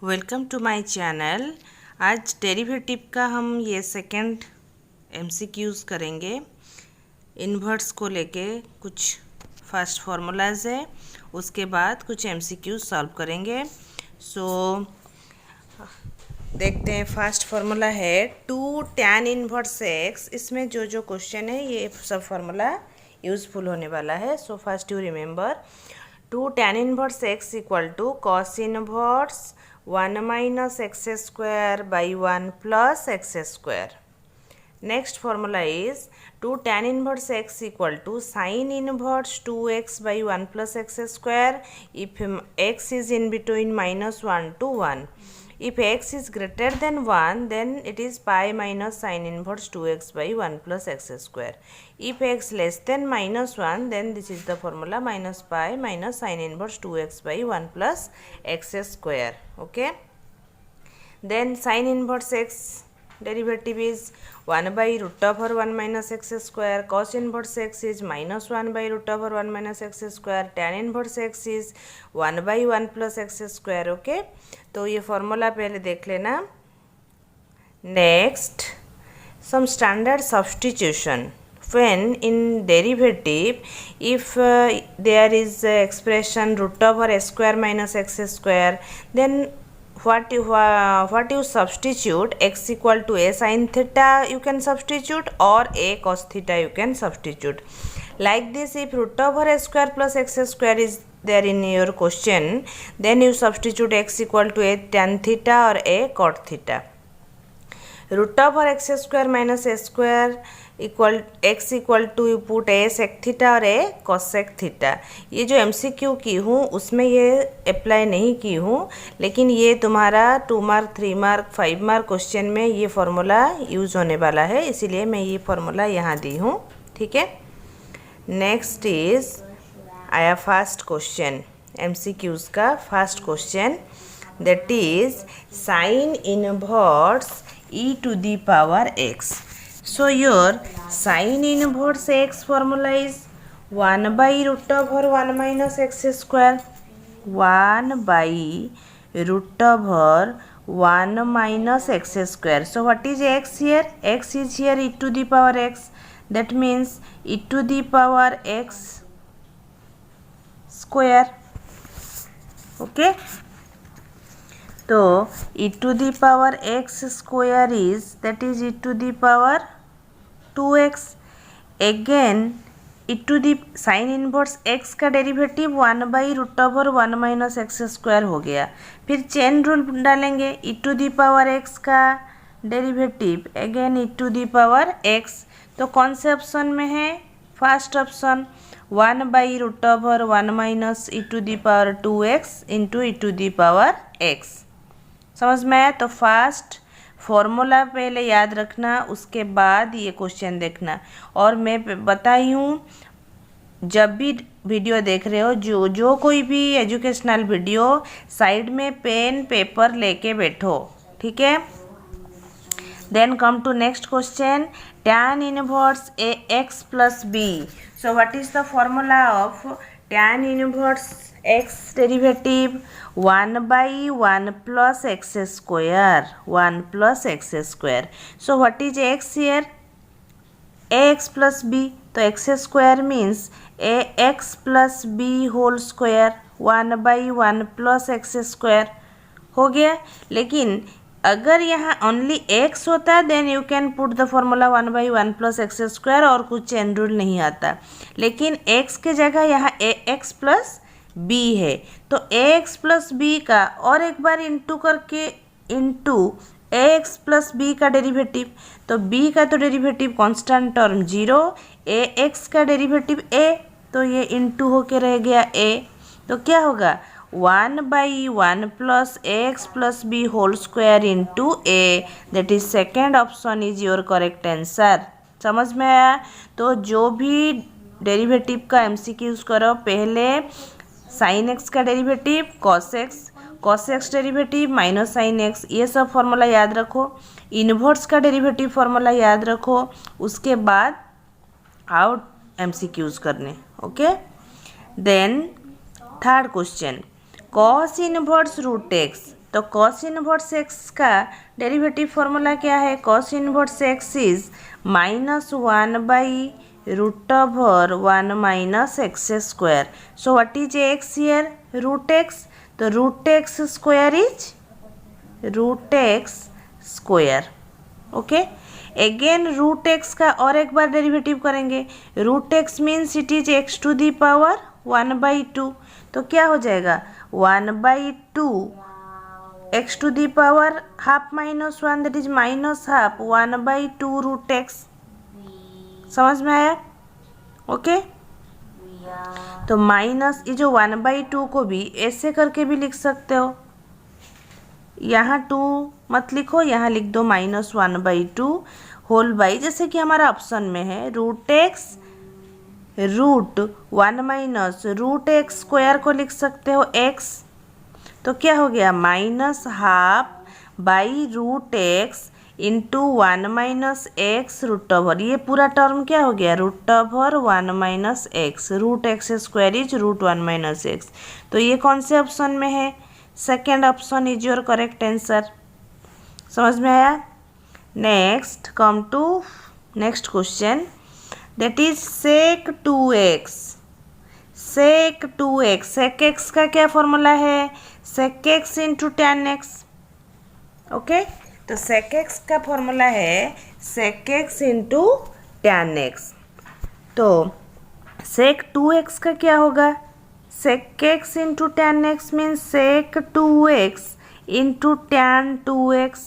Welcome to my channel. आज derivative का हम ये सेकंड एमसीक्यूज़ करेंगे। इन्वर्स को लेके कुछ फर्स्ट फार्मूलाज है, उसके बाद कुछ एमसीक्यूज़ सॉल्व करेंगे। देखते हैं। फर्स्ट फार्मूला है 2 tan इनवर्स x। इसमें जो जो क्वेश्चन है ये सब फार्मूला यूज़फुल होने वाला है। So first you remember 2 tan inverse x equal to cos inverse 1 minus x square by 1 plus x square. Next formula is 2 tan inverse x equal to sin inverse 2x by 1 plus x square if x is in between minus 1 to 1. If x is greater than 1, then it is pi minus sin inverse 2x by 1 plus x square. If x less than minus 1, then this is the formula minus pi minus sin inverse 2x by 1 plus x square. Okay. Then sin inverse x derivative is 1 by root over 1 minus x square. Cos inverse x is minus 1 by root over 1 minus x square. Tan inverse x is 1 by 1 plus x square. Okay, तो ये formula पहले देख लेना। Next some standard substitution when in derivative if there is expression root over a square minus x square, then what you substitute? X equal to a sin theta you can substitute, or a cos theta you can substitute. Like this, if root over a square plus x square is there in your question, then you substitute x equal to a tan theta or a cot theta. Root over x square minus a square equal x equal to you put a sec theta और a cos sec थीटा। ये जो MCQ की हूँ उसमें ये apply नहीं की हूँ, लेकिन ये तुम्हारा 2 मार्क 3 मार्क 5 मार्क क्वेश्चन में ये फार्मूला यूज़ होने वाला है, इसीलिए मैं ये फार्मूला यहाँ दी हूँ। ठीक है। नेक्स्ट इज आया फर्स्ट क्वेश्चन, MCQs का first question, that is sine inverse e to the power x. So your sin inverse x formula is 1 by root over 1 minus x square. 1 by root over 1 minus x square. So what is x here? X is here e to the power x. That means e to the power x square. Okay. तो e to the power x square is, that is e to the power 2x. Again e to the sin inverse x का derivative 1 by root over 1 minus x square हो गया। फिर chain rule डालेंगे, e to the power x का derivative again e to the power x। तो कौन से option में है? First option 1 by root over 1 minus e to the power 2x into e to the power x। समझ में आया? तो फर्स्ट फॉर्मूला पहले याद रखना, उसके बाद ये क्वेश्चन देखना। और मैं बताई हूँ, जब भी वीडियो देख रहे हो, जो कोई भी एजुकेशनल वीडियो, साइड में पेन पेपर लेके बैठो। ठीक है। Then come to next question, tan inverse a x plus b. So what is the formula of tan inverse x derivative? 1 by 1 plus x square. 1 plus x square. So what is x here? ax plus b. तो x square means ax plus b whole square. 1 by 1 plus x square हो गया। लेकिन अगर यहाँ only x होता then you can put the formula 1 by 1 plus x square और कुछ chain rule नहीं आता। लेकिन x के जगह यहाँ ax plus b है, तो ax प्लस बी का और एक बार इंटू करके इंटू ax प्लस बी का डेरिवेटिव। तो b का तो डेरिवेटिव कांस्टेंट टर्म 0, ax का डेरिवेटिव a, तो ये इंटू होके रह गया a। तो क्या होगा? 1 by 1 plus ax plus b whole square into a। That is second option is your correct answer. समझ में आया? तो जो भी डेरिवेटिव का MCQs करो, पहले साइन एक्स का derivative cos x derivative minus sine x, ये सब फार्मूला याद रखो। इन्वर्स का डेरिवेटिव फार्मूला याद रखो, उसके बाद आउट MCQs करने। Okay. Then third question, cos inverse root x तो कॉस इनवर्स एक्स का डेरिवेटिव फॉर्मूला क्या है? Cos inverse x is -1/√1 minus x square. So what is x here? Root x. तो root x square is root x square. Okay, again root x का और एक बार derivative करेंगे. Root x means it is x to the power 1/2. तो क्या हो जाएगा? 1/2 x to the power half minus 1 that is minus half 1/2 root x. समझ में आया? ओके, तो माइनस ये जो 1/2 को भी ऐसे करके भी लिख सकते हो. यहाँ 2 मत लिखो, यहाँ लिख दो -1/2 होल बाई, जैसे कि हमारा ऑप्शन में है root x root 1 minus root x square को लिख सकते हो एक्स. तो क्या हो गया? -1/2 by root x into 1 minus x root over. ये पूरा टर्म क्या हो गया? Root over 1 minus x. Root x square is root 1 minus x. तो ये कौन से ऑप्शन में है? Second option is your correct answer. समझ में आया? Next come to next question, that is sec 2x. Sec 2x. Sec x का क्या फॉर्मूला है? Sec x into tan x. Okay, तो सेक एक्स का फॉर्मूला है sec x into tan x. तो सेक 2x का क्या होगा? Sec x into tan x means sec 2x into tan 2x.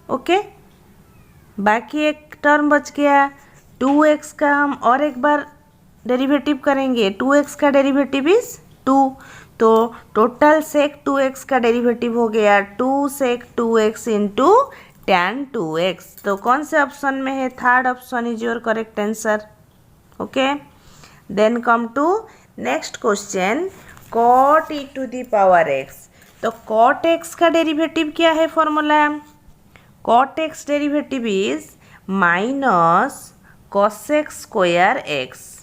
Okay, बाकी एक टर्म बच गया 2x का. हम और एक बार डेरिवेटिव करेंगे. 2x का डेरिवेटिव इज 2. तो टोटल सेक 2x का डेरिवेटिव हो गया 2 सेक 2x इंटू टेन 2x. तो कौन से ऑप्शन में है? Third option is your correct answer. Okay, then come to next question, cot e to the power x. तो कॉट एक्स का डेरिवेटिव क्या है formula? Cot x derivative is minus cos x square x.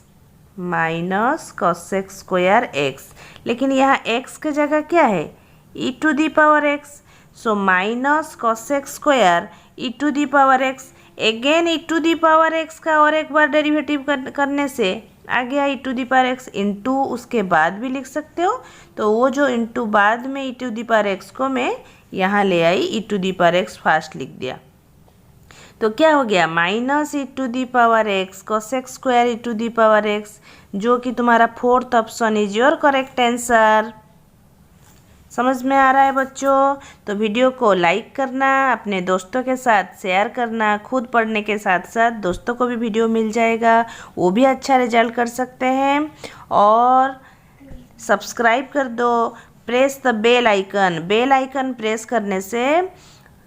Minus cos x square x. लेकिन यहाँ x की जगह क्या है? E to the power x. So minus cos x square e to the power x. Again e to the power x का और एक बार डेरिवेटिव करने से आ गया e to the power x into उसके बाद भी लिख सकते हो. तो वो जो इंटू बाद में e to the power x को मैं यहाँ ले आई, e to the power x fast लिख दिया. तो क्या हो गया? Minus e to the power x cos x square e to the power x, जो कि तुम्हारा fourth option is your correct answer. समझ में आ रहा है बच्चों? तो वीडियो को लाइक करना, अपने दोस्तों के साथ शेयर करना. खुद पढ़ने के साथ साथ दोस्तों को भी वीडियो मिल जाएगा, वो भी अच्छा रिजल्ट कर सकते हैं. और सब्सक्राइब कर दो. Press the bell icon. Bell icon press करने से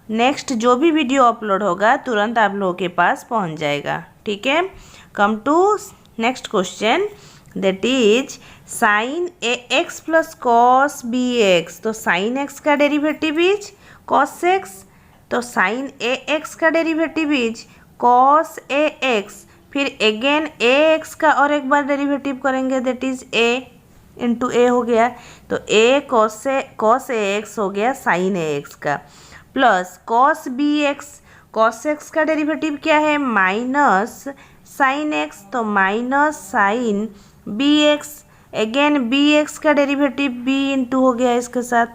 नेक्स्ट जो भी वीडियो अपलोड होगा तुरंत आप लोगों के पास पहुंच जाएगा. ठीक है, come to next question, that is sine a x plus cos b x. तो साइन एक्स का डेरिवेटिव इज कॉस एक्स. तो साइन ए एक्स का derivative is cos a x. फिर अगेन ए एक्स का और एक बार डेरिवेटिव करेंगे, that is a into a हो गया. तो ए कॉस ए एक्स हो गया साइन ए एक्स का, plus cos b x. Cos x का डेरिवेटिव क्या है? Minus sine x. तो minus sine b x. Again b x का डेरिवेटिव बी इंटू हो गया इसके साथ.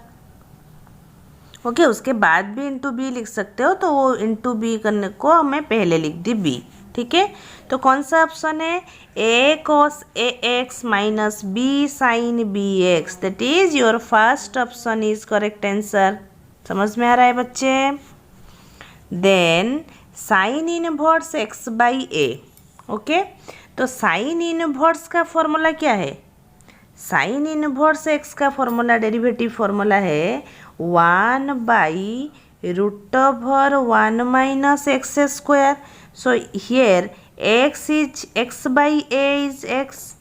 ओके, उसके बाद भी इंटू बी लिख सकते हो, तो वो इंटू बी करने को हमें पहले लिख दी बी. ठीक है, तो कौन सा ऑप्शन है? A cos a x minus b sine b x. That is your first option is correct answer. समझ में आ रहा है बच्चे? Then sine inverse x by a. Okay, तो साइन इनवर्स का फॉर्मूला क्या है? साइन इनवर्स एक्स का फॉर्मूला डेरिवेटिव फॉर्मूला है 1/√1 minus x square. So here x by a is x.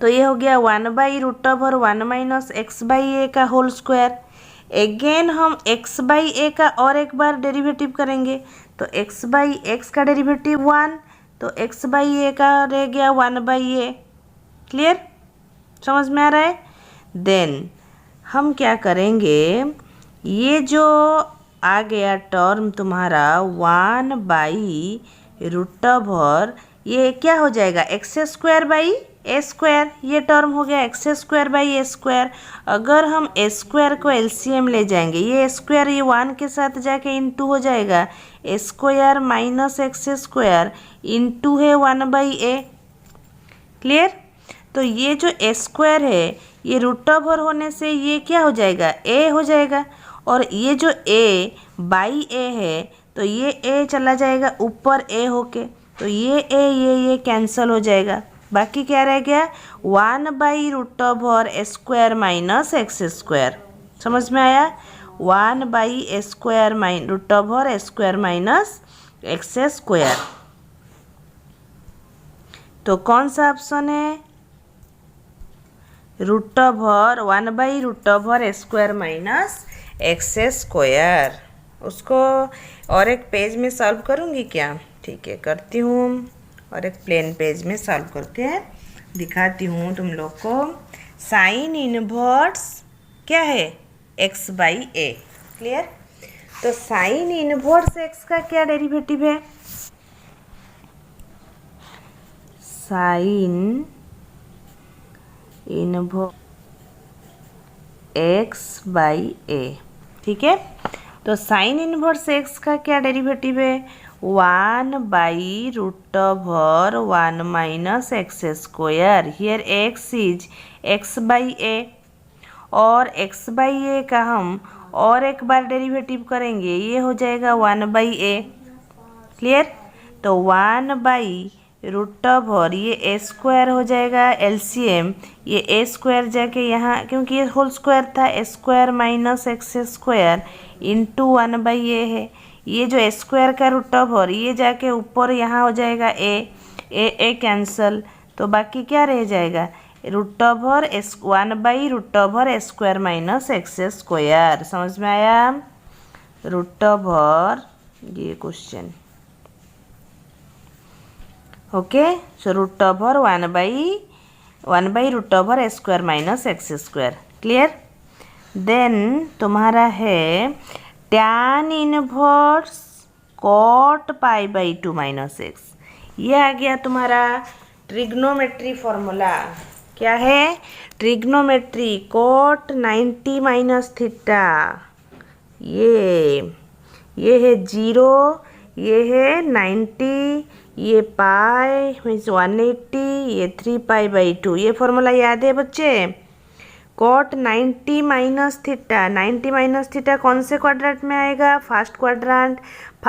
तो ये हो गया 1/√1 माइनस एक्स बाई ए का होल स्क्वायर. अगेन हम x बाई ए का और एक बार डेरिवेटिव करेंगे. तो x बाई एक्स का डेरिवेटिव 1, तो x बाई ए का रह गया 1/a. क्लियर? समझ में आ रहा है? देन हम क्या करेंगे, ये जो आ गया टर्म तुम्हारा 1/√, ये क्या हो जाएगा, x² ये टर्म हो गया x² अगर हम a² को एलसीएम ले जाएंगे, ये a² ये 1 के साथ जाके इंटू हो जाएगा a² माइनस x² इंटू है 1/a। क्लियर। तो ये जो a² है ये √ओवर होने से ये क्या हो जाएगा, a हो जाएगा, और ये जो a/a है तो ये a चला जाएगा ऊपर a होके, तो ये a ये कैंसिल हो जाएगा, बाकी क्या रह गया 1/√a² माइनस x²। समझ में आया, 1/a² √a² माइनस x²। तो कौन सा ऑप्शन है, √1/√a² माइनस x²। उसको और एक पेज में सॉल्व करूँगी क्या, ठीक है करती हूँ, और एक प्लेन पेज में सॉल्व करके दिखाती हूँ तुम लोग को। साइन इनवर्स क्या है, x/a। क्लियर। तो साइन इनवर्स x का क्या डेरिवेटिव है, साइन इनवर्स x/a। ठीक है। तो साइन इनवर्स x का क्या डेरिवेटिव है, 1/√1 minus x²। Here x is x/a, और x/a का हम और एक बार डेरिवेटिव करेंगे, ये हो जाएगा 1/a। क्लियर। तो 1/√, ये a² हो जाएगा एलसीएम, ये a² जाके यहाँ, क्योंकि ये होल स्क्वायर था, a² minus x² into 1/a है, ये जो a² का √ओवर ये जाके ऊपर यहाँ हो जाएगा a कैंसल, तो बाकी क्या रह जाएगा, √ओवर 1/√a² माइनस x²। समझ में आया, √ओवर ये क्वेश्चन। ओके, सो √ओवर 1/√a² minus x²। Clear. Then तुम्हारा है tan inverse cot π/2 minus x। ये आ गया तुम्हारा ट्रिग्नोमेट्री फॉर्मूला। क्या है, ट्रिग्नोमेट्री cot 90 माइनस थीटा, ये है 0, ये है 90, ये पाई मीन्स 180, ये 3π/2। ये फॉर्मूला याद है बच्चे, cot 90 minus theta, 90 minus theta कौन से क्वाड्रेंट में आएगा, first quadrant.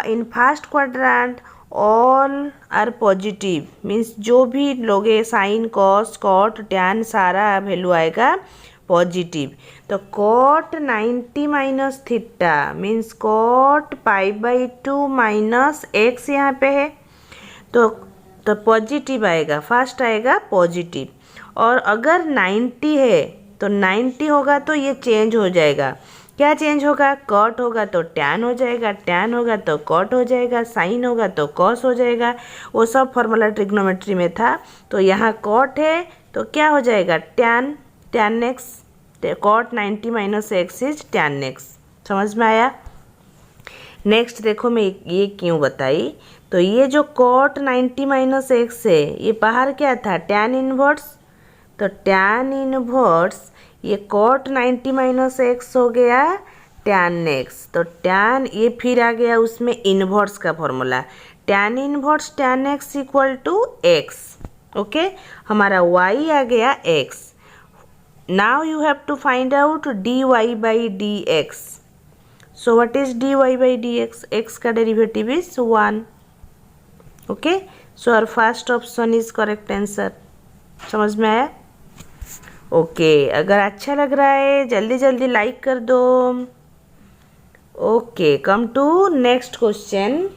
In first quadrant all are positive, means जो भी लोगे साइन कॉस कॉट टैन सारा वैल्यू आएगा पॉजिटिव। तो cot 90 minus theta means cot π/2 minus x यहाँ पे है, तो पॉजिटिव आएगा, फर्स्ट आएगा पॉजिटिव। और अगर 90 है तो 90 होगा तो ये चेंज हो जाएगा, क्या चेंज होगा, कॉट होगा तो टैन हो जाएगा, टैन होगा तो कॉट हो जाएगा, साइन होगा तो कॉस हो जाएगा। वो सब फॉर्मूला ट्रिग्नोमेट्री में था। तो यहाँ कॉट है तो क्या हो जाएगा, tan x, cot 90 minus x is tan x. समझ में आया। नेक्स्ट देखो मैं ये क्यों बताई, तो ये जो cot 90 माइनस एक्स है ये बाहर क्या था, टैन इनवर्स, तो टैन इनवर्स ये cot 90 माइनस एक्स हो गया टैन एक्स, तो टैन ये फिर आ गया उसमें इनवर्स का formula, tan inverse tan x equal to x. Okay, हमारा y आ गया x। Now you have to find out dy/dx। So what is dy/dx? x का derivative is 1. Okay, so our first option is correct answer. समझ में आया। Okay, अगर अच्छा लग रहा है जल्दी जल्दी लाइक कर दो। Okay, come to next question.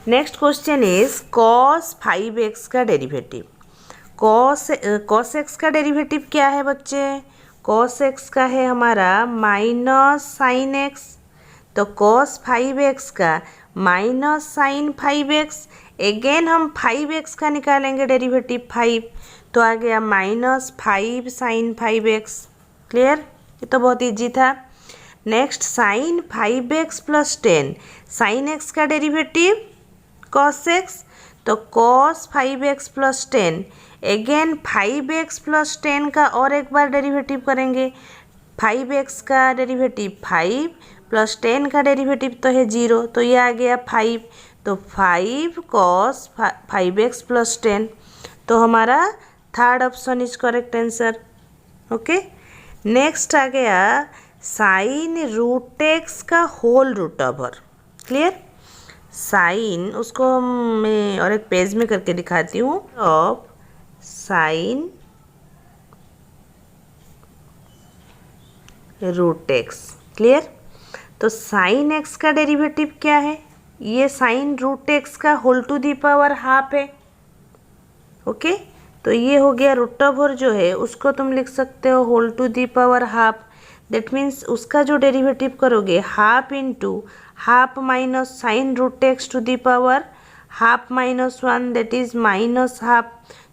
Next question is cos 5x का डेरिवेटिव। cos x का डेरिवेटिव क्या है बच्चे, cos x का है हमारा माइनस साइन x, तो cos 5x का माइनस साइन 5x, अगेन हम 5x का निकालेंगे डेरिवेटिव 5, तो आ गया माइनस 5 साइन 5x। क्लियर, ये तो बहुत इजी था। Next sine 5x plus 10, sine x का डेरिवेटिव cos x, तो cos 5x plus 10, again 5x plus 10 का और एक बार डेरिवेटिव करेंगे। 5x का डेरिवेटिव 5 प्लस 10 का डेरिवेटिव तो है 0, तो ये आ गया 5, तो 5 cos 5x प्लस 10, तो हमारा third option is correct answer. Okay, next आ गया साइन रूट एक्स का whole root over. Clear, sine उसको मैं और एक पेज में करके दिखाती हूँ, of sine root x. Clear, तो साइन एक्स का डेरिवेटिव क्या है, ये साइन रूट एक्स का whole to the power half है। ओके, तो ये हो गया रूट ओवर जो है उसको तुम लिख सकते हो whole to the power half. That means उसका जो डेरिवेटिव करोगे half into half minus sine root x to the power half minus 1, that is minus half.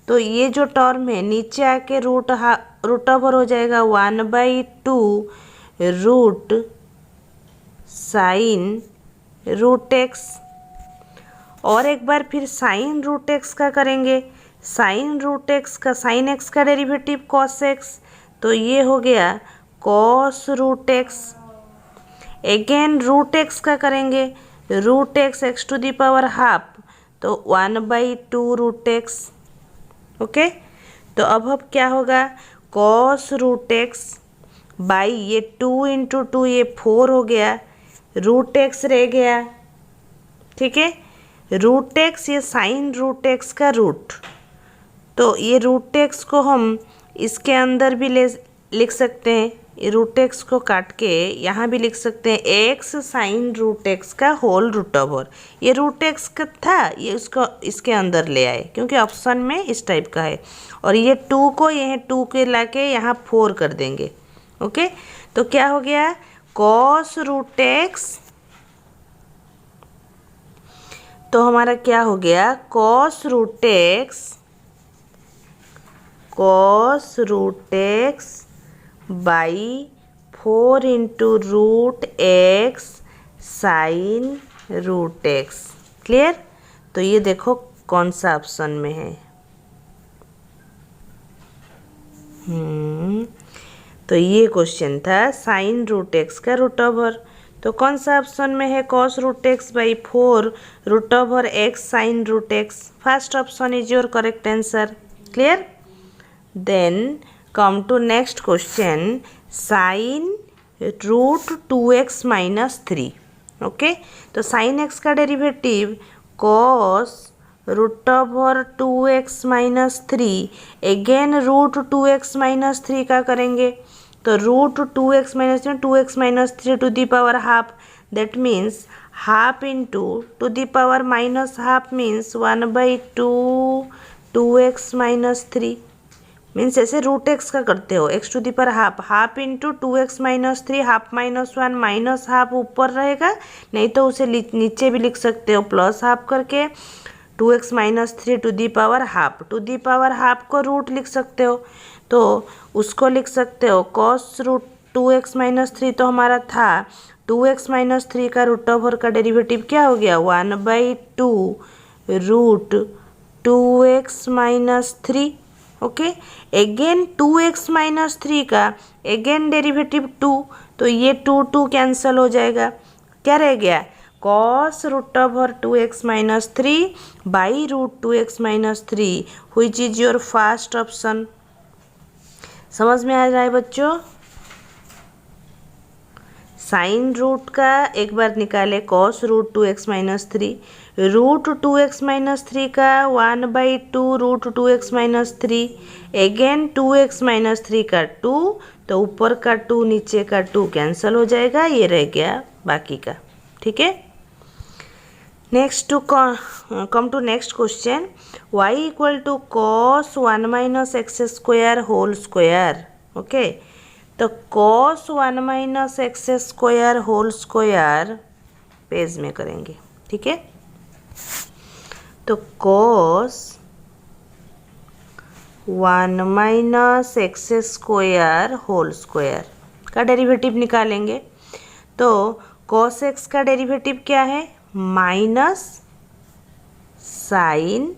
तो ये जो टर्म है नीचे आके रूट ओवर हो जाएगा 1/2 रूट साइन रूट एक्स। और एक बार फिर साइन रूट एक्स का करेंगे, साइन रूट एक्स का साइन एक्स का डेरिवेटिव कॉस एक्स, तो ये हो गया cos root x. Again root x का करेंगे, root x x to the power half, तो 1/2 रूट एक्स। ओके, तो अब क्या होगा, कॉस रूट एक्स बाई ये 2 इंटू 2 ये 4 हो गया, रूट एक्स रह गया। ठीक है, रूट एक्स ये साइन रूट एक्स का रूट, तो ये रूट एक्स को हम इसके अंदर भी लिख सकते हैं, ये रूट एक्स को काट के यहाँ भी लिख सकते हैं एक्स साइन रूट एक्स का होल रूट ओवर। ये रूट एक्स का था, ये उसको इसके अंदर ले आए क्योंकि ऑप्शन में इस टाइप का है, और ये 2 को यह 2 के लाके यहाँ 4 कर देंगे। ओके, तो क्या हो गया, कॉस रूट एक्स, तो हमारा क्या हो गया, cos root x by 4 into root x sine root x. Clear, तो ये देखो कौन सा ऑप्शन में है। तो ये क्वेश्चन था साइन रूट एक्स का रूट ओवर, तो कौन सा ऑप्शन में है, cos root x by 4 root over x sine root x. First option is your correct answer. Clear, then come to next question, sine root 2x minus 3। Okay, तो sine x का derivative cos root over 2x minus 3, again root 2x minus 3 का करेंगे, तो root 2x minus 3, 2x minus 3 to the power half, that means half into to the power minus half means 1/2 2x minus 3। Means ऐसे root x का करते हो, x to the power half, half into 2x minus 3, half minus 1 minus half ऊपर रहेगा, नहीं तो उसे नीचे भी लिख सकते हो प्लस हाफ करके 2x minus 3 to the power half. To the power half को रूट लिख सकते हो, तो उसको लिख सकते हो कॉस रूट 2x माइनस 3, तो हमारा था 2x माइनस 3 का रूट ओवर का डेरिवेटिव क्या हो गया, 1/2 root 2x minus 3। Okay, again 2x minus 3 का अगेन डेरिवेटिव 2, तो ये 2 कैंसिल हो जाएगा, क्या रह गया, cos root over 2x minus 3 by root 2x minus 3, which is your first option. समझ में आ रहा है बच्चों, साइन रूट का एक बार निकाले cos root 2x minus 3, root 2x minus 3 का 1/2 root 2x minus 3, again 2x minus 3 का 2, तो ऊपर का 2 नीचे का 2 कैंसिल हो जाएगा, ये रह गया बाकी का। ठीक है, next to come to next question, y equal to cos 1 minus x square whole square. Okay, तो cos 1 minus x square whole square page में करेंगे। ठीक है, तो cos 1 minus x square whole square का डेरिवेटिव निकालेंगे। तो cos x का डेरिवेटिव क्या है? Minus sine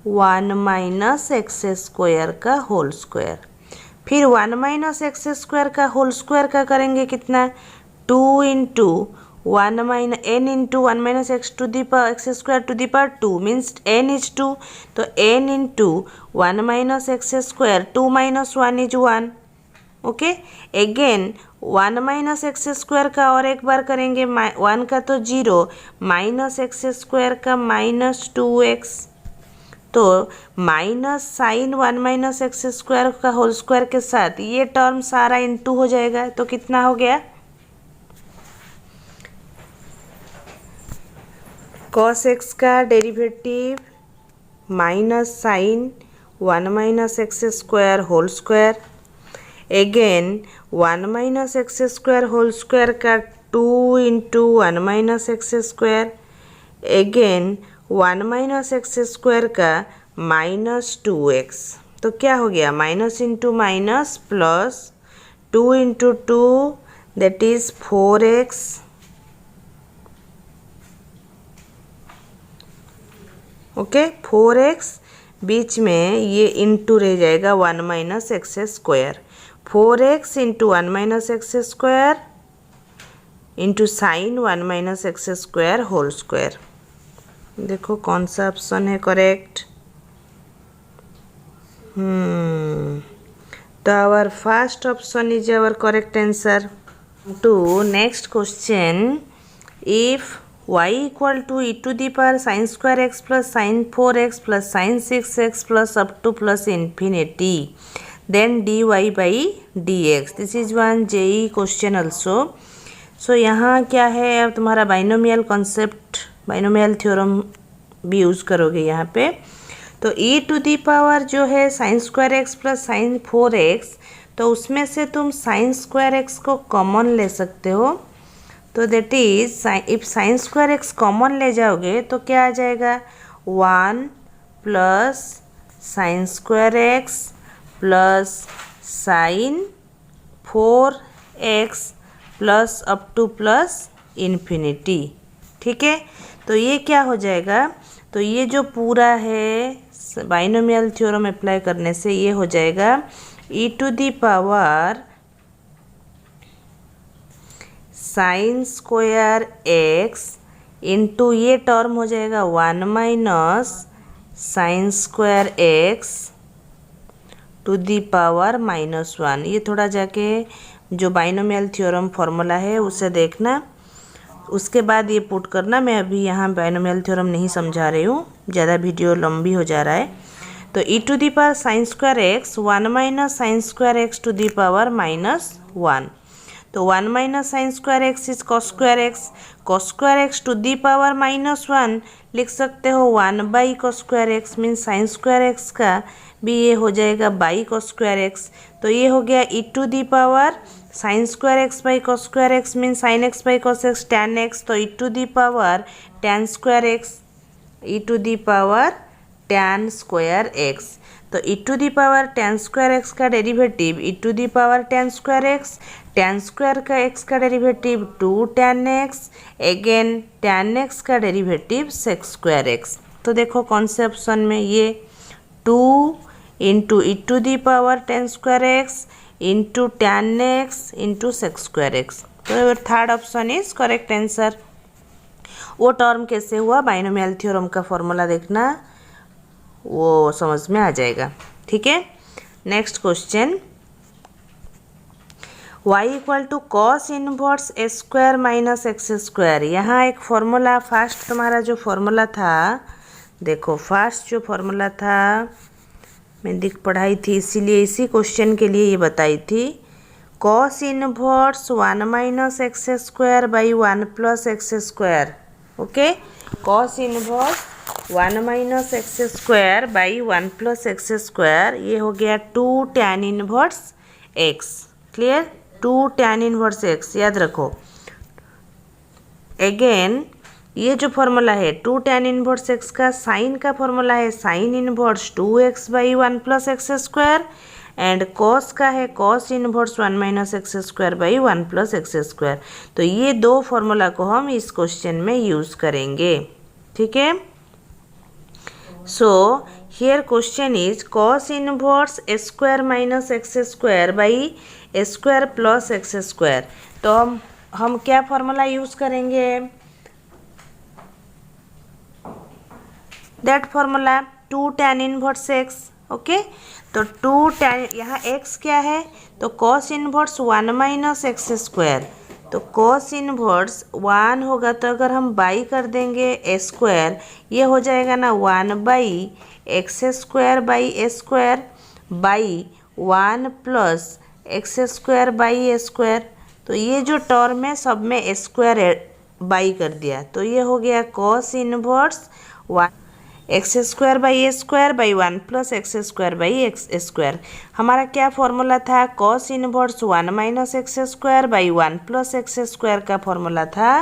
1 minus x square का होल स्क्वायर। फिर 1 माइनस एक्स स्क्वायर का होल स्क्वायर का करेंगे कितना? 2 into 1 minus n into 1 minus x to the power x square to the power 2 means n is 2। तो n into 1 minus x square 2 minus 1 is 1। Okay, again 1 minus x square का और एक बार करेंगे। 1 का तो 0 माइनस एक्स स्क्वायर का minus 2x। तो minus sine 1 minus x square का होल स्क्वायर के साथ ये टर्म सारा इनटू हो जाएगा। तो कितना हो गया? cos x का derivative minus sine 1 minus x square whole square. Again 1 minus x square whole square का 2 into 1 minus x square. Again 1 minus x square का माइनस 2x। तो क्या हो गया? Minus into minus plus 2 into 2 that is 4x। Okay, 4x बीच में ये into रह जाएगा 1 minus x square. 4x into 1 minus x square into sine 1 minus x square whole square. देखो कौन सा ऑप्शन है करेक्ट? तो our first option is our correct answer. To next question, if y equal to e to the power sine square x plus sine 4x plus sine 6x plus up to plus infinity then dy by dx। This is one JEE question also. So यहाँ क्या है? अब तुम्हारा binomial concept, binomial theorem भी use करोगे यहाँ पे। तो e टू दी पावर जो है sign square x plus sine 4x, तो उसमें से तुम साइन स्क्वायर एक्स को कॉमन ले सकते हो। तो that is if sign square x common ले जाओगे तो क्या आ जाएगा? 1 plus sign square x plus sine 4x plus up to plus infinity. ठीक है, तो ये क्या हो जाएगा? तो ये जो पूरा है बाइनोमियल थ्योरम अप्लाई करने से ये हो जाएगा e to the power sine square x into ये टर्म हो जाएगा 1 minus sine square x to the power -1। ये थोड़ा जाके जो बाइनोमियल थ्योरम फॉर्मूला है उसे देखना, उसके बाद ये पुट करना। मैं अभी यहाँ बाइनोमियल थ्योरम नहीं समझा रही हूँ, ज़्यादा वीडियो लंबी हो जा रहा है। तो e to the power sine square x 1 minus sine square x to the power -1। तो 1 minus sine square x is cos square x to the power -1 लिख सकते हो 1 by cos square x, means sine square x का भी ये हो जाएगा by cos square x. तो ये हो गया e to the power sine square x by cos square x means sine x by cos x tan x. तो e to the power tan square x, e to the power tan square x. तो e to the power tan square x का derivative e to the power tan square x, tan square का x का derivative 2 tan x, again tan x का derivative sec square x. तो देखो कौन से option में ये 2 into e to the power tan square x into tan x into sec square x. तो third option is correct answer. वो term कैसे हुआ, बाइनोमियल थ्योरम का फॉर्मूला देखना, वो समझ में आ जाएगा। ठीक है, next question, y equal to cos inverse a square minus x square. यहाँ एक फॉर्मूला, फर्स्ट तुम्हारा जो फॉर्मूला था, देखो फर्स्ट जो फॉर्मूला था मैं पढ़ाई थी, इसीलिए इसी क्वेश्चन के लिए ये बताई थी। Cos inverse 1 minus x square by 1 plus x square. Okay, cos inverse 1 minus x square by 1 plus x square, ये हो गया 2 tan inverse x. Clear, 2 tan inverse x याद रखो। अगेन ये जो फॉर्मूला है 2 tan इनवर्स x का sign का फॉर्मूला है sine inverse 2x by 1 plus x square, and cos का है cos inverse 1 minus x square by 1 plus x square. तो ये दो फॉर्मूला को हम इस क्वेश्चन में यूज़ करेंगे, ठीक है। So here question is cos inverse a square minus x square by a square plus x square. तो हम क्या फॉर्मूला यूज़ करेंगे, that formula 2 tan inverse x, okay. तो 2 tan, यहाँ x क्या है, तो cos inverse 1 minus x square, तो cos इनवर्स 1 होगा, तो अगर हम बाई कर देंगे ए स्क्वायर, ये हो जाएगा ना 1 by x square by a square by 1 plus x square by a square. तो ये जो टर्म है सब में ए स्क्वायर बाई कर दिया, तो ये हो गया cos inverse 1 x square by a square by 1 plus x square by x square. हमारा क्या फॉर्मूला था, cos inverse 1 minus x square by 1 plus x square का फॉर्मूला था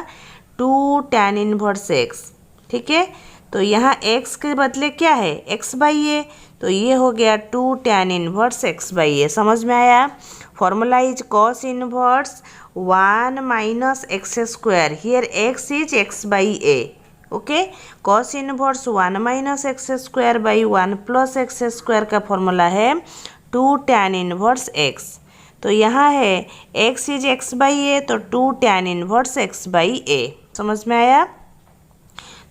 2 tan इनवर्स एक्स, ठीक है। तो यहाँ x के बदले क्या है, x बाई ए, तो ये हो गया 2 tan inverse x by a. समझ में आया। Formula is cos inverse 1 minus x square, here x is x by a, okay. Cos inverse 1 minus x square by 1 plus x square का formula है 2 tan inverse x। तो यहाँ है x is x by a, तो 2 tan inverse x by a. समझ में आया।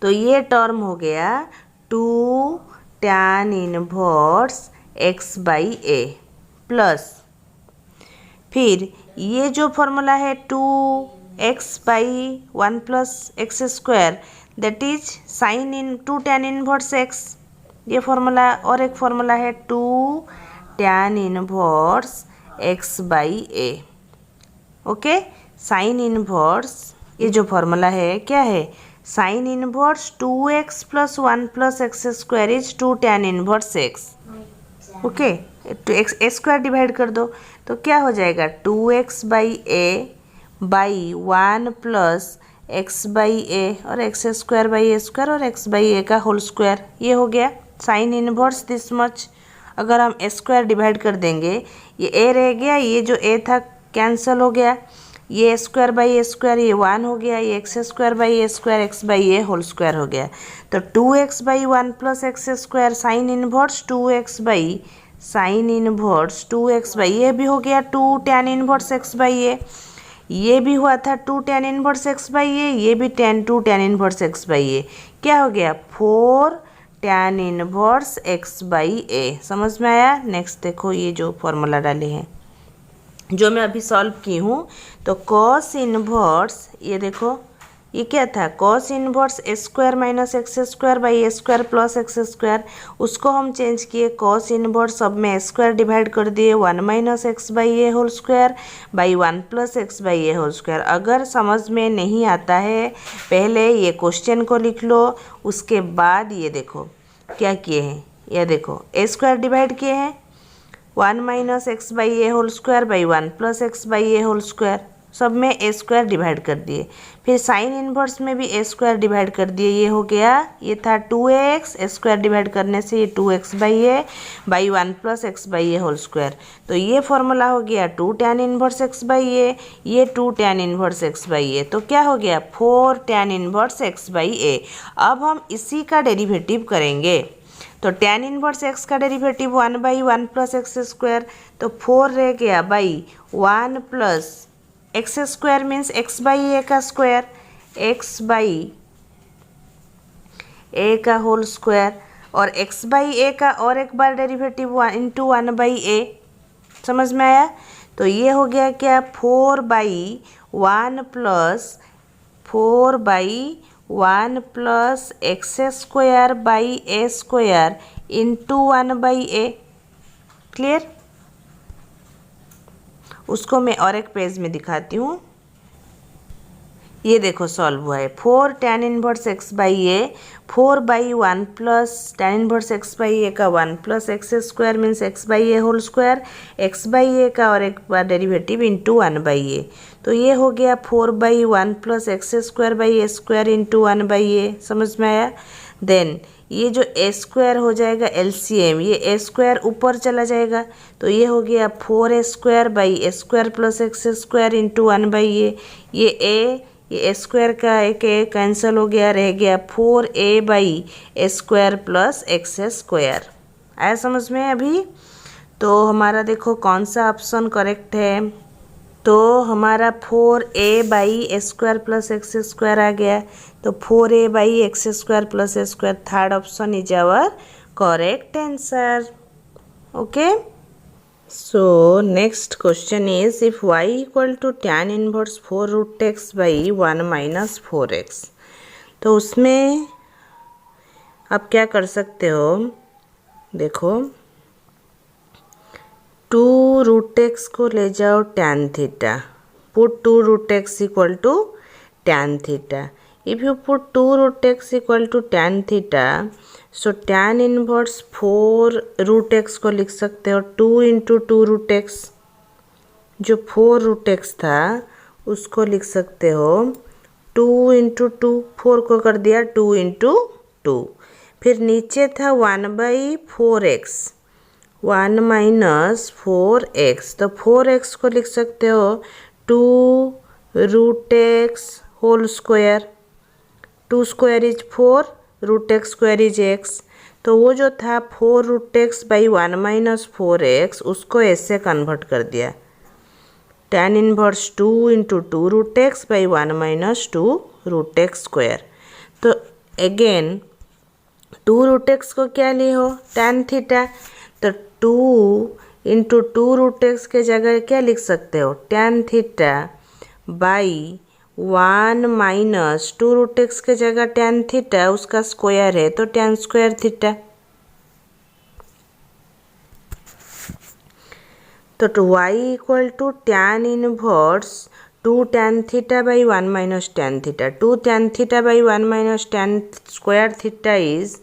तो ये टर्म हो गया 2 tan inverse x by a plus, फिर ये जो फॉर्मूला है 2x by 1 plus x square, that is sine in 2 tan inverse x। ये फॉर्मूला, और एक फॉर्मूला है 2 tan inverse x by a, okay. Sine inverse, ये जो फॉर्मूला है क्या है, sine inverse 2x plus 1 plus x square is 2 tan inverse x, okay. तो एक्स स्क्वायर डिवाइड कर दो, तो क्या हो जाएगा 2x by a by 1 plus x by a, और x square by a square, और एक्स बाई ए का होल स्क्वायर। ये हो गया साइन इनवर्स दिस मच। अगर हम स्क्वायर डिवाइड कर देंगे, ये ए रह गया, ये जो ए था कैंसिल हो गया, ये स्क्वायर बाई ए स्क्वायर, ये 1 हो गया, ये x square by a square, x by a whole square हो गया। तो 2x by 1 plus x square sine inverse 2x by sine inverse 2x by a भी हो गया 2 tan inverse x by a. ये भी हुआ था 2 tan inverse x by a, ये भी 2 tan inverse x by a. क्या हो गया 4 tan inverse x by a. समझ में आया। नेक्स्ट देखो, ये जो फॉर्मूला डाले हैं जो मैं अभी सॉल्व की हूँ, तो कॉस इनवर्स, ये देखो ये क्या था, cos inverse a square minus x square by a square plus x square, उसको हम चेंज किए कॉस इनवर्स, सब में स्क्वायर डिवाइड कर दिए 1 minus x by a whole square by 1 plus x by a whole square. अगर समझ में नहीं आता है, पहले ये क्वेश्चन को लिख लो, उसके बाद ये देखो क्या किए हैं, ये देखो ए स्क्वायर डिवाइड किए हैं 1 minus x by a whole square by 1 plus x by a whole square, सब में ए स्क्वायर डिवाइड कर दिए। फिर साइन इनवर्स में भी ए स्क्वायर डिवाइड कर दिए, ये हो गया, ये था 2x, ए स्क्वायर डिवाइड करने से ये 2x by a by 1 plus x by a whole square. तो ये फॉर्मूला हो गया 2 tan inverse x by a, ये 2 tan inverse x by a, तो क्या हो गया 4 tan inverse x by a. अब हम इसी का डेरिवेटिव करेंगे, तो tan इनवर्स x का derivative 1 by 1 plus x square, तो 4 रह गया by 1 plus x square means x by a का स्क्वायर, एक्स बाई ए का होल स्क्वायर, और एक्स बाई ए का और एक बार डेरिवेटिव 1 इंटू 1 बाई ए। समझ में आया। तो ये हो गया क्या 4 by 1 plus 4 by 1 plus x square by a square into 1 by A. Clear. उसको मैं और एक पेज में दिखाती हूँ। ये देखो सॉल्व हुआ है। 4 tan inverse x by a, 4/1 plus tan inverse x by a का 1 plus x square means x by a whole square, x by a का और एक बार डेरिवेटिव इंटू 1/a। तो ये हो गया 4/1 plus x square by a square into 1/a। समझ में आया? देन ये जो ए स्क्वायर हो जाएगा एलसीएम, ये ए स्क्वायर ऊपर चला जाएगा तो ये हो गया 4a square by a square plus x square into 1/a। ये ए स्क्वायर का एक ए कैंसिल हो गया, रह गया 4a by a square plus x square. आया समझ में अभी? तो हमारा देखो कौन सा ऑप्शन करेक्ट है। तो हमारा 4a by a square plus x square आ गया। तो 4a by x square plus a square, third option is our correct answer. Okay, so next question is if y equal to tan inverse 4 root x by 1 minus 4x, तो उसमें आप क्या कर सकते हो? देखो 2 root x को ले जाओ tan theta, put 2 root x equal to tan theta. If you put 2 root x equal to tan theta, so tan inverse 4 root x को लिख सकते हो 2 इंटू 2 root x, जो 4 root x था उसको लिख सकते हो 2 इंटू 2, 4 को कर दिया 2 इंटू 2। फिर नीचे था 1/4x, 1 माइनस 4x, तो 4x को लिख सकते हो 2 root x whole square, 2 square is 4, root x square is x। तो वो जो था 4 root x by 1 minus 4x, उसको ऐसे कन्वर्ट कर दिया tan inverse 2 into 2 root x by 1 minus 2 root x square. तो अगेन 2 रूट एक्स को क्या ली हो? tan theta. तो 2 इंटू 2 रूट एक्स के जगह क्या लिख सकते हो? tan theta by 1 minus 2 root x के जगह tan थीटा, उसका स्क्वायर है तो tan स्क्वायर थीटा। तो y equal to tan inverse 2 tan theta by 1 minus tan theta, 2 tan theta by 1 minus tan square theta is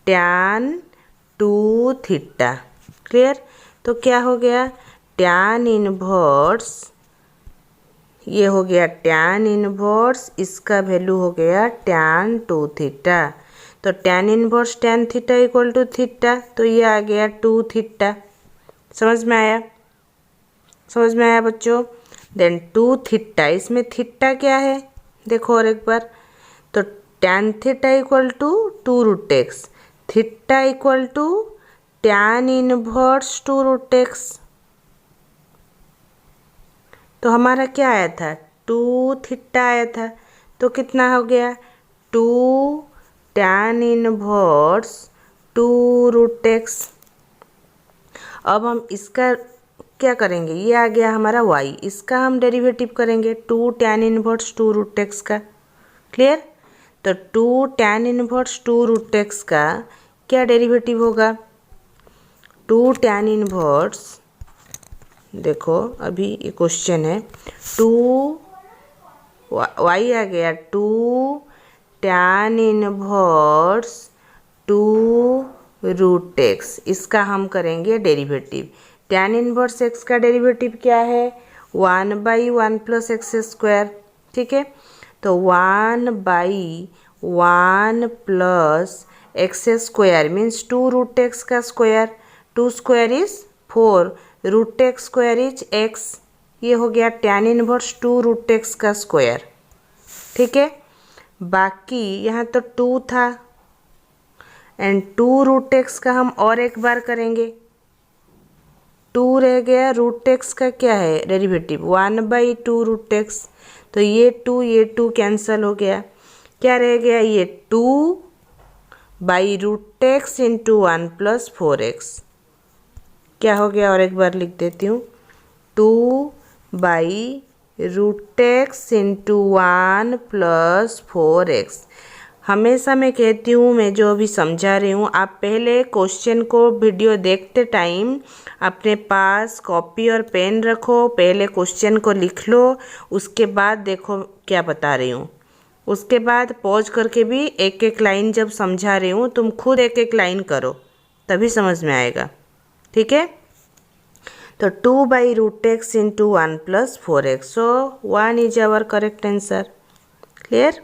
tan 2 theta. Clear? तो क्या हो गया? tan इनवर्स, ये हो गया tan इनवर्स, इसका वैल्यू हो गया tan 2 थीटा। तो tan inverse tan theta equal to theta, तो ये आ गया 2 थीटा। समझ में आया? समझ में आया बच्चों? देन 2 थीटा, इसमें थीटा क्या है देखो और एक बार। तो tan theta equal to 2 root x, theta equal to tan inverse 2 root x. तो हमारा क्या आया था? 2 थीटा आया था। तो कितना हो गया? 2 tan इनवर्स 2 रूट एक्स। अब हम इसका क्या करेंगे? ये आ गया हमारा y, इसका हम डेरिवेटिव करेंगे 2 tan इनवर्स 2 रूट एक्स का। क्लियर? तो 2 tan इनवर्स 2 रूट एक्स का क्या डेरिवेटिव होगा? 2 tan इनवर्स, देखो अभी ये क्वेश्चन है, 2 y आ गया 2 tan इनवर्स 2 रूट एक्स, इसका हम करेंगे डेरिवेटिव। tan इनवर्स x का डेरिवेटिव क्या है? 1/1 प्लस एक्स स्क्वायर। ठीक है, तो 1/1 plus x square means 2 root x का square, 2 square is 4, root x square is x। ये हो गया tan इनवर्स 2 रूट एक्स का स्क्वायर। ठीक है, बाकी यहाँ तो 2 था एंड 2 रूट एक्स का हम और एक बार करेंगे, 2 रह गया, रूट एक्स का क्या है डेरिवेटिव? 1/2 root x. तो ये 2 कैंसिल हो गया, क्या रह गया? ये 2 by root x into 1 plus 4x। क्या हो गया? और एक बार लिख देती हूँ, 2 by root x into 1 plus 4x। हमेशा मैं कहती हूँ, मैं जो अभी समझा रही हूँ, आप पहले क्वेश्चन को वीडियो देखते टाइम अपने पास कॉपी और पेन रखो, पहले क्वेश्चन को लिख लो, उसके बाद देखो क्या बता रही हूँ। उसके बाद पॉज करके भी एक एक लाइन जब समझा रही हूँ तुम खुद एक एक लाइन करो, तभी समझ में आएगा। ठीक है, तो 2/√x into 1 + 4x, so 1 is our correct answer. Clear?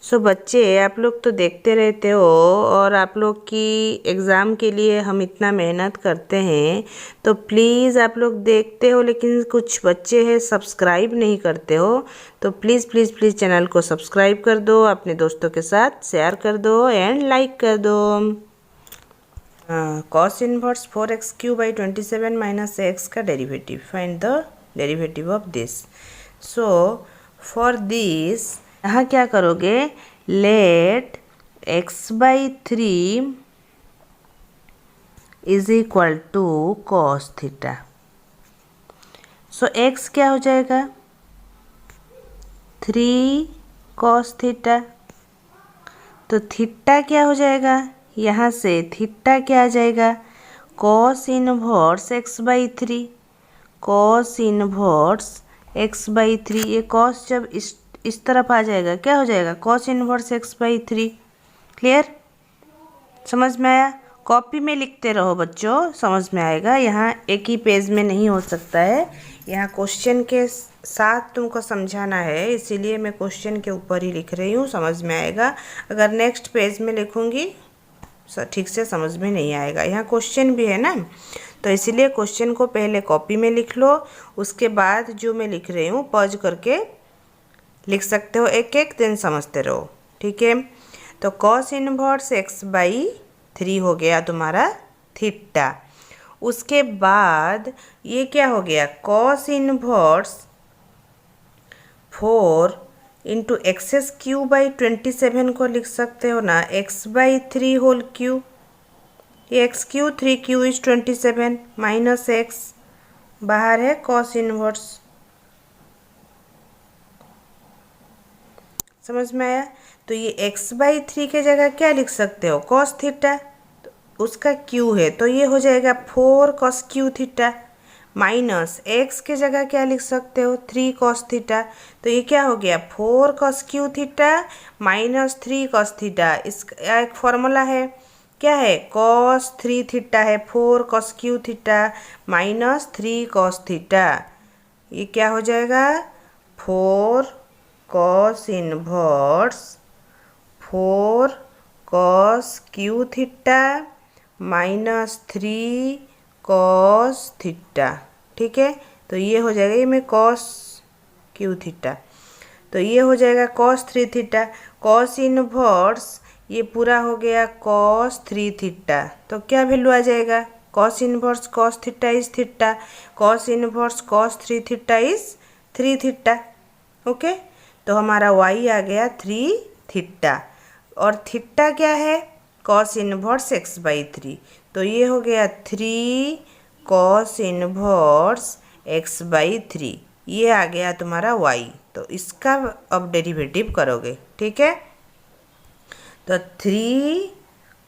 So बच्चे, आप लोग तो देखते रहते हो और आप लोग की एग्ज़ाम के लिए हम इतना मेहनत करते हैं, तो प्लीज़ आप लोग देखते हो लेकिन कुछ बच्चे हैं सब्सक्राइब नहीं करते हो, तो प्लीज़ प्लीज़ प्लीज़ चैनल को सब्सक्राइब कर दो, अपने दोस्तों के साथ शेयर कर दो एंड लाइक कर दो। cos इनवर्स 4x³ - x का derivative, find the derivative of this. So for this यहाँ क्या करोगे, let x/3 is equal to cos theta. So x क्या हो जाएगा, 3 cos थीटा। तो थीटा क्या हो जाएगा, यहाँ से थीटा क्या आ जाएगा, cos inverse x/3, cos inverse x/3। ये cos जब इस तरफ आ जाएगा क्या हो जाएगा, cos इनवर्स x/3। क्लियर? समझ में आया? कॉपी में लिखते रहो बच्चों, समझ में आएगा। यहाँ एक ही पेज में नहीं हो सकता है, यहाँ क्वेश्चन के साथ तुमको समझाना है, इसीलिए मैं क्वेश्चन के ऊपर ही लिख रही हूँ, समझ में आएगा। अगर नेक्स्ट पेज में लिखूँगी ठीक से समझ में नहीं आएगा। यहाँ क्वेश्चन भी है ना, तो इसीलिए क्वेश्चन को पहले कॉपी में लिख लो, उसके बाद जो मैं लिख रही हूँ पॉज करके लिख सकते हो एक एक, दिन समझते रहो। ठीक है, तो cos इनवर्स x/3 हो गया तुम्हारा थीटा। उसके बाद ये क्या हो गया, cos इनवर्स 4 इंटू x³/27 को लिख सकते हो ना, x/3 होल क्यूब। ये x³ 3 इज 27 माइनस x, बाहर है cos इनवर्स। समझ में आया? तो ये x/3 के जगह क्या लिख सकते हो, cos थीटा, तो उसका q है तो ये हो जाएगा 4 cos q theta, minus x के जगह क्या लिख सकते हो, 3 cos थीटा। तो ये क्या हो गया, 4 cos q theta minus 3 cos theta. इसका एक फॉर्मूला है, क्या है, cos 3 थीटा है, 4 cos q theta minus 3 cos theta. ये क्या हो जाएगा, 4 cos inverse 4 cos q theta minus 3 cos theta. ठीक है, तो ये हो जाएगा, ये मैं cos q थीटा, तो ये हो जाएगा cos 3 थीटा। cos इनवर्स ये पूरा हो गया cos 3 थीटा, तो क्या वैल्यू आ जाएगा, cos inverse cos theta is theta, cos inverse cos 3 theta is 3 theta. Okay, तो हमारा y आ गया 3 थीटा, और थीटा क्या है, cos इनवर्स x/3, तो ये हो गया 3 cos इनवर्स x/3, ये आ गया तुम्हारा y। तो इसका अब डेरिवेटिव करोगे। ठीक है, तो 3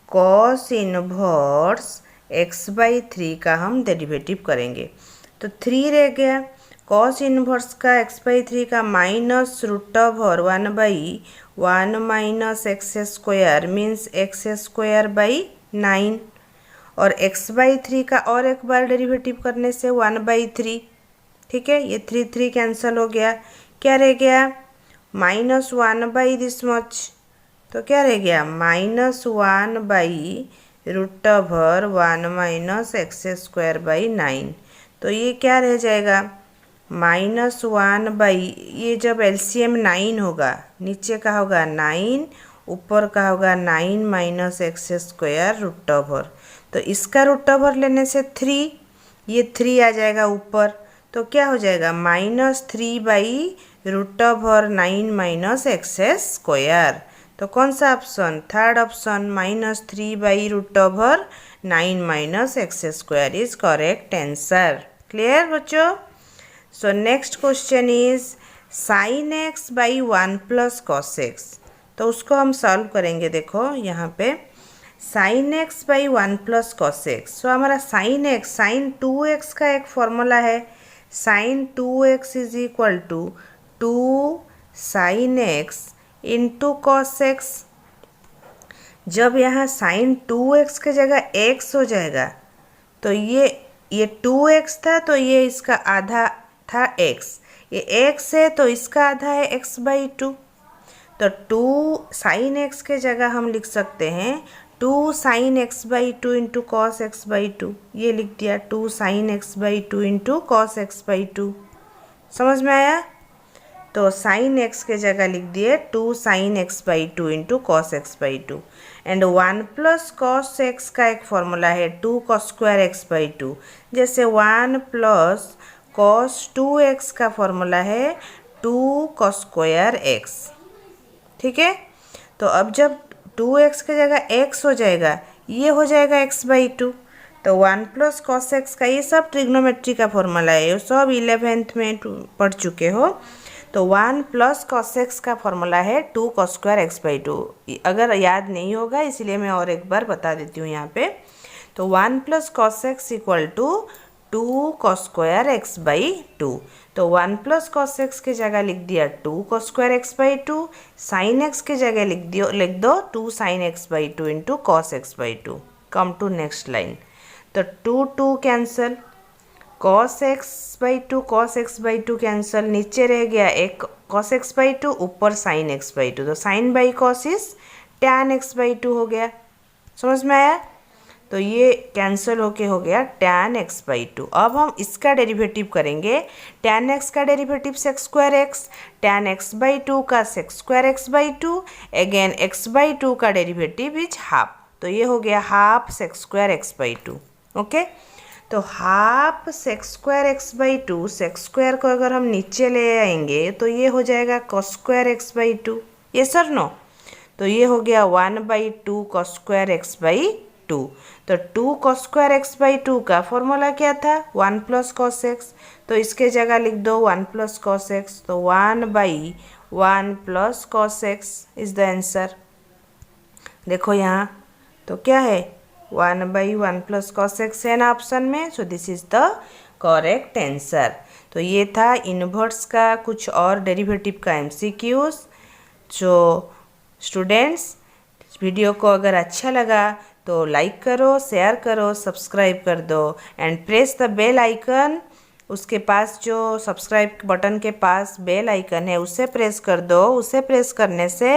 cos इनवर्स x/3 का हम डेरिवेटिव करेंगे, तो 3 रह गया, cos इनवर्स का x/3 का -√1/1 माइनस x² मीन्स x²/9, और x/3 का और एक बार डेरिवेटिव करने से 1/3। ठीक है, ये 3 कैंसिल हो गया, क्या रह गया, -1 दिस मच, तो क्या रह गया, -1/√1 माइनस x²/9। तो ये क्या रह जाएगा, -1 ये जब एलसीएम 9 होगा, नीचे का होगा 9, ऊपर का होगा 9 माइनस x²√, तो इसका √ लेने से 3, ये 3 आ जाएगा ऊपर, तो क्या हो जाएगा, -3/√9 माइनस x²। तो कौन सा option, third option, -3/√9 minus x² is correct answer. Clear बच्चों? So next question is sin x/1 + cos x। तो उसको हम सॉल्व करेंगे। देखो यहाँ पे sign x by 1 plus cos x. तो हमारा साइन एक्स, साइन 2x का एक फॉर्मूला है, sine 2x is equal to 2 sine x into cos x. जब यहाँ साइन 2x के जगह x हो जाएगा तो ये 2x था, तो ये इसका आधा था x, ये x है तो इसका आधा है x बाई 2। तो 2 साइन एक्स के जगह हम लिख सकते हैं 2 sine x by 2 into cos x by 2। ये लिख दिया 2 sine x by 2 into cos x by 2। समझ में आया? तो साइन एक्स के जगह लिख दिए 2 sine x by 2 into cos x by 2। And 1 plus cos x का एक फॉर्मूला है 2 कॉस स्क्वायर एक्स बाई 2। जैसे 1 प्लस कॉस 2x का फॉर्मूला है 2 कॉस स्क्वायर एक्स। ठीक है, तो अब जब 2x की जगह x हो जाएगा, ये हो जाएगा x बाई 2। तो 1 प्लस कॉस एक्स का, ये सब ट्रिग्नोमेट्री का फॉर्मूला है, ये सब 11th में पढ़ चुके हो। तो 1 प्लस कॉस एक्स का फॉर्मूला है 2 कॉस स्क्वायर एक्स बाई 2। अगर याद नहीं होगा इसलिए मैं और एक बार बता देती हूँ यहाँ पे। तो 1 plus cos x equal to 2 cos square x by 2। तो 1 प्लस कॉस एक्स की जगह लिख दिया 2 cos square x by 2। Sine x की जगह लिख दो 2 sine x by 2 into cos x by 2। Come to next line. तो 2 2 cancel, cos x by 2 cos x by 2 cancel, नीचे रह गया एक कॉस एक्स बाई 2, ऊपर साइन एक्स बाई 2। तो sine by cos is tan x by 2 हो गया। समझ में आया? तो ये कैंसिल होके हो गया टैन एक्स बाई 2। अब हम इसका डेरिवेटिव करेंगे। टैन एक्स का derivative sec square x, tan x by 2 का sec square x by 2, again x by 2 का डेरिवेटिव इज हाफ। तो ये हो गया half sec square x by 2। Okay, तो half sec square x by 2, sec square को अगर हम नीचे ले आएंगे तो ये हो जाएगा कॉस स्क्वायर एक्स बाई 2। ये सर नो, तो ये हो गया 1 by 2 cos square x by 2। तो 2 कॉस स्क्वायर एक्स बाई 2 का फॉर्मूला क्या था? 1 प्लस कॉस एक्स। तो इसके जगह लिख दो 1 प्लस कॉस एक्स। तो 1 by 1 plus cos x is the answer. देखो यहाँ तो क्या है, 1 बाई 1 प्लस कॉस एक्स है ना ऑप्शन में। So this is the correct answer. तो ये था इनवर्स का कुछ और डेरिवेटिव का एमसीक्यूज। जो स्टूडेंट्स, वीडियो को अगर अच्छा लगा तो लाइक करो, शेयर करो, सब्सक्राइब कर दो and press the bell icon. उसके पास जो सब्सक्राइब बटन के पास बेल आइकन है उसे प्रेस कर दो। उसे प्रेस करने से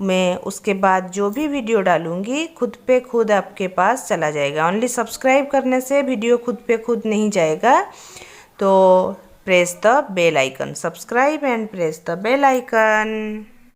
मैं उसके बाद जो भी वीडियो डालूंगी खुद पे खुद आपके पास चला जाएगा। ओनली सब्सक्राइब करने से वीडियो खुद पे खुद नहीं जाएगा। तो press the bell icon, subscribe and press the bell icon.